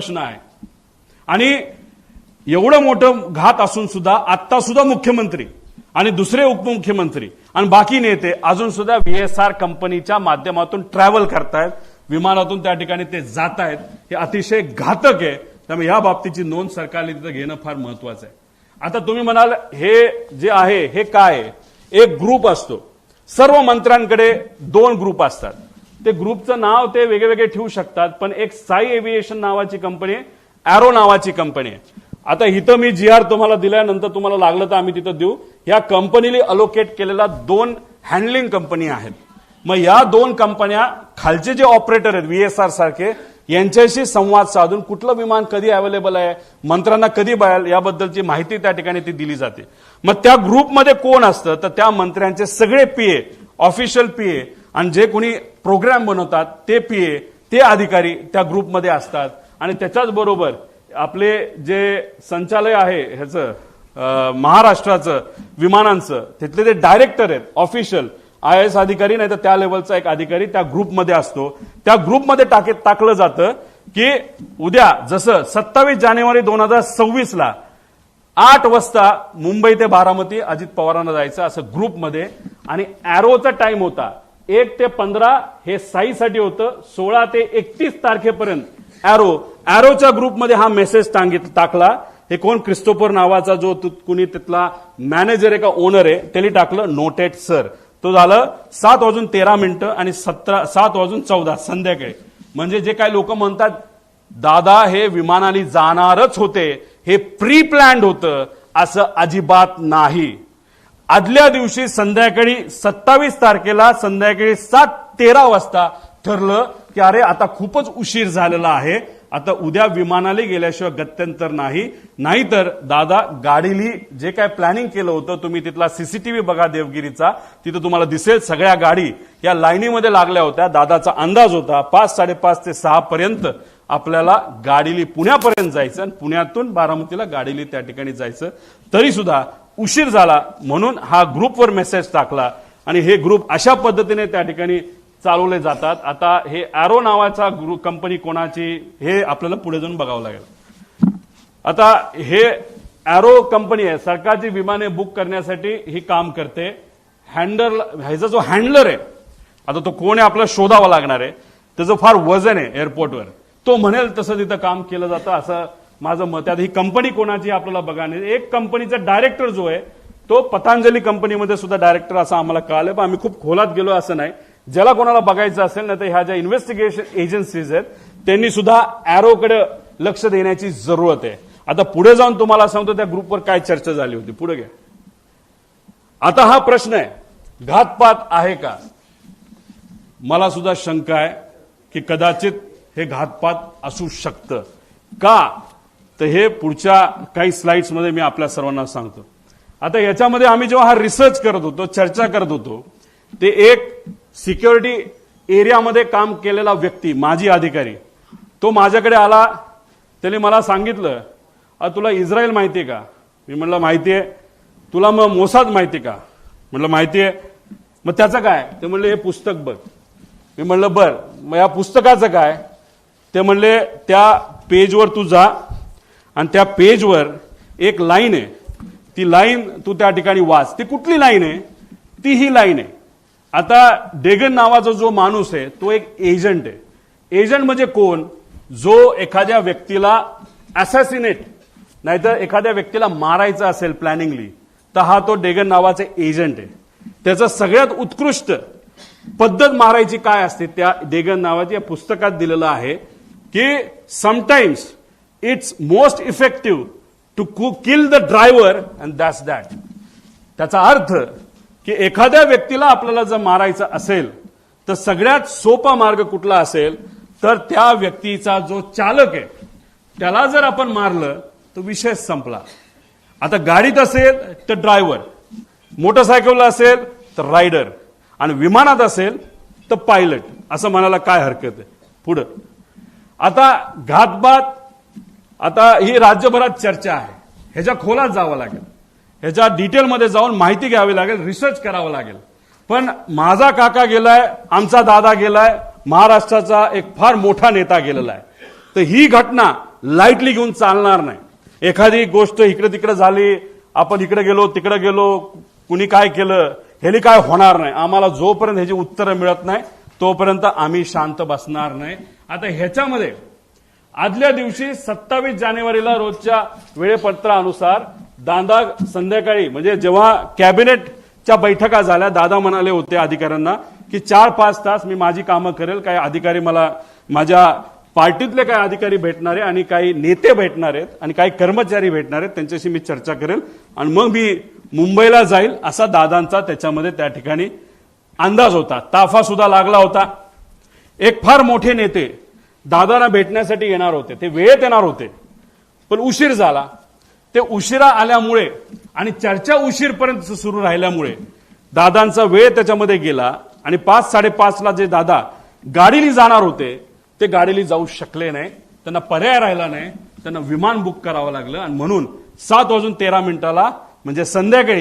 प्रश्न आहे। आणि एवढं मोठं घात असून सुद्धा आता सुद्धा मुख्यमंत्री आणि दुसरे उपमुख्यमंत्री आणि बाकी नेते अजून सुद्धा VSR कंपनीच्या माध्यमातून ट्रॅव्हल करतायत, विमानातून त्या ठिकाणी ते जात आहेत। हे अतिशय घातक आहे। त्यामुळे या बाबतीची नोंद सरकारने तिथं घेणं फार महत्वाचं आहे। आता तुम्ही म्हणाल हे जे आहे हे काय आहे? एक ग्रुप असतो, सर्व मंत्र्यांकडे 2 ग्रुप असतात। ते ग्रुपचं नाव ते वेगवेगळे ठेवू शकतात, पण एक साई एव्हिएशन नावाची कंपनी आहे, एरो नावाची कंपनी आहे। आता इथं मी GR तुम्हाला दिल्यानंतर तुम्हाला लागलं तर आम्ही तिथं देऊ। या कंपनीला अलोकेट केलेला 2 हँडलिंग कंपनी आहेत। मग या 2 कंपन्या खालचे जे ऑपरेटर आहेत VSR सारखे यांच्याशी संवाद साधून कुठलं विमान कधी अवेलेबल आहे, मंत्र्यांना कधी याबद्दलची माहिती त्या ठिकाणी ती दिली जाते। मग त्या ग्रुपमध्ये कोण असतं तर त्या मंत्र्यांचे सगळे PA, ऑफिशियल PA आणि जे कोणी प्रोग्राम बनवतात ते PA, ते अधिकारी त्या ग्रुपमध्ये असतात। आणि त्याच्याच बरोबर आपले जे संचालय आहे ह्याचं महाराष्ट्राचं विमानांचं तिथले ते डायरेक्टर आहेत, ऑफिशियल IAS अधिकारी नाही तर त्या लेवलचा एक अधिकारी त्या ग्रुपमध्ये असतो। त्या ग्रुपमध्ये टाकलं जातं की उद्या जसं 27 जानेवारी 2026 ला 8 वाजता मुंबई ते बारामती अजित पवारांना जायचं असं ग्रुपमध्ये। आणि एरोचा टाइम होता 1 ते 15 हे साईसाठी होतं, 16 ते 31 तारखेपर्यंत एरोच्या ग्रुपमध्ये हा मेसेज टाकला। हे कोण क्रिस्टोफर नावाचा जो कुणी तिथला मॅनेजर आहे का ओनर आहे त्याने टाकलं नोटेड सर। तो झालं 7:13 आणि 7:14 संध्याकाळी। म्हणजे जे काही लोक म्हणतात दादा हे विमानाने जाणारच होते, हे प्री प्लॅन्ड होतं, असं अजिबात नाही। आदल्या दिवशी संध्याकाळी 27 तारखेला संध्याकाळी 7:13 वाजता ठरलं की अरे आता खूपच उशीर झालेला आहे, आता उद्या विमानाला गेल्याशिवाय गत्यंतर नाही, नाहीतर दादा गाडीली जे काय प्लॅनिंग केलं होतं, तुम्ही तिथला CCTV बघा देवगिरीचा, तिथं तुम्हाला दिसेल सगळ्या गाडी या लाईनीमध्ये लागल्या होत्या। दादाचा अंदाज होता 5, 5:30 ते 6 पर्यंत आपल्याला गाडीली पुण्यापर्यंत जायचं आणि पुण्यातून बारामतीला गाडीली त्या ठिकाणी जायचं, तरी सुद्धा उशीर झाला म्हणून हा ग्रुपवर मेसेज टाकला। आणि हे ग्रुप अशा पद्धतीने त्या ठिकाणी चालवले जातात। आता हे एरो नावाचा कंपनी कोणाची हे आपल्याला पुढे जाऊन बघावं लागेल। आता हे एरो कंपनी आहे, सरकारची विमाने बुक करण्यासाठी ही काम करते। ह्याचा जो हँडलर आहे आता तो कोण आहे आपल्याला शोधावा लागणार आहे, त्याचं फार वजन आहे एअरपोर्टवर, तो म्हणेल तसं तिथं काम केलं जातं असं माझं मत आहे। ही कंपनी कोणाची आपल्याला बघायला, एक कंपनीचा डायरेक्टर जो आहे तो पतंजली कंपनीमध्ये सुद्धा डायरेक्टर असं आम्हाला कळालं, पण आम्ही खूप खोलात गेलो असं नाही। ज्याला कोणाला बघायचं असेल ना तर ह्या ज्या इन्व्हेस्टिगेशन एजन्सीज आहेत त्यांनी सुद्धा एरोकडे लक्ष देण्याची जरूरत आहे। आता पुढे जाऊन तुम्हाला सांगतो त्या ग्रुपवर काय चर्चा झाली होती, पुढे घ्या। आता हा प्रश्न आहे घातपात आहे का? मला सुद्धा शंका आहे की कदाचित हे घातपात असू शकतं का, तर हे पुढच्या काही स्लाइड्स मध्ये मी आपल्या सर्वांना सांगतो। आता याच्यामध्ये आम्ही जेव्हा हा रिसर्च करत होतो, चर्चा करत होतो, ते एक सिक्युरिटी एरियामध्ये काम केलेला व्यक्ती माजी अधिकारी तो माझ्याकडे आला। त्याने मला सांगितलं तुला इस्रायल माहितीये का? मी म्हणलं माहितीये। तुला मग मोसाद माहितीये का? म्हणलं माहितीये। मग त्याचं काय? ते म्हणले हे पुस्तक बघ। मी म्हणलं बर, मग या पुस्तकाचं काय? ते म्हणले त्या पेजवर तू जा आणि त्या पेजवर एक लाईन आहे, ती लाईन तू त्या ठिकाणी वाच। ती कुठली लाईन आहे? ती ही लाईन आहे। आता डेगन नावाचा जो माणूस आहे तो एक एजंट आहे। एजंट म्हणजे कोण? जो एखाद्या व्यक्तीला असॅसिनेट नाहीतर एखाद्या व्यक्तीला मारायचं असेल प्लॅनिंगली तर हा तो डेगन नावाचा एजंट आहे। त्याचं सगळ्यात उत्कृष्ट पद्धत मारायची काय असते त्या डेगन नावाच्या या पुस्तकात दिलेलं आहे की sometimes it's most effective to kill the driver and that's that. त्याचा अर्थ की एखाद्या व्यक्तीला आपल्याला जर मारायचं असेल तर सगळ्यात सोपा मार्ग कुठला असेल तर त्या व्यक्तीचा जो चालक आहे त्याला जर आपण मारलं तर विषय संपला। आता गाडीत असेल तर ड्रायव्हर, मोटरसायकलला असेल तर रायडर आणि विमानात असेल तर पायलट, असं म्हणायला काय हरकत आहे। पुढे आता घातपात, आता ही राज्यभरात चर्चा आहे, ह्याच्या खोलात जावं लागेल, ह्याच्या डिटेलमध्ये जाऊन माहिती घ्यावी लागेल, रिसर्च करावं लागेल। पण माझा काका गेलाय, आमचा दादा गेलाय, महाराष्ट्राचा एक फार मोठा नेता गेलेला आहे, तर ही घटना लाईटली घेऊन चालणार नाही. एखादी गोष्ट इकडे तिकडे झाली, आपण इकडे गेलो तिकडे गेलो, कुणी काय केलं, ह्यानी काय होणार नाही. आम्हाला जोपर्यंत ह्याची उत्तरं मिळत नाही तोपर्यंत आम्ही शांत बसणार नाही. आता ह्याच्यामध्ये आदल्या दिवशी 27 जानेवारीला रोजच्या वेळेपत्रानुसार दादा संध्याकाळी म्हणजे जेव्हा कॅबिनेटच्या बैठका झाल्या, दादा म्हणाले होते अधिकाऱ्यांना की 4-5 तास मी माझी कामं करेल. काही अधिकारी मला माझ्या पार्टीतले काही अधिकारी भेटणार आहे आणि काही नेते भेटणार आहेत आणि काही कर्मचारी भेटणार आहेत, त्यांच्याशी मी चर्चा करेल आणि मग मी मुंबईला जाईल, असा दादांचा त्याच्यामध्ये त्या ठिकाणी अंदाज होता. ताफा सुद्धा लागला होता. एक फार मोठे नेते दादांना भेटण्यासाठी येणार होते, ते वेळेत येणार होते, पण उशीर झाला. ते उशिरा आल्यामुळे आणि चर्चा उशीरपर्यंत सुरू राहिल्यामुळे दादांचा वेळ त्याच्यामध्ये गेला आणि 5-5:30ला जे दादा गाडीने जाणार होते ते गाडीने जाऊ शकले नाही. त्यांना पर्याय राहिला नाही, त्यांना विमान बुक करावं लागलं आणि म्हणून 7:13 म्हणजे संध्याकाळी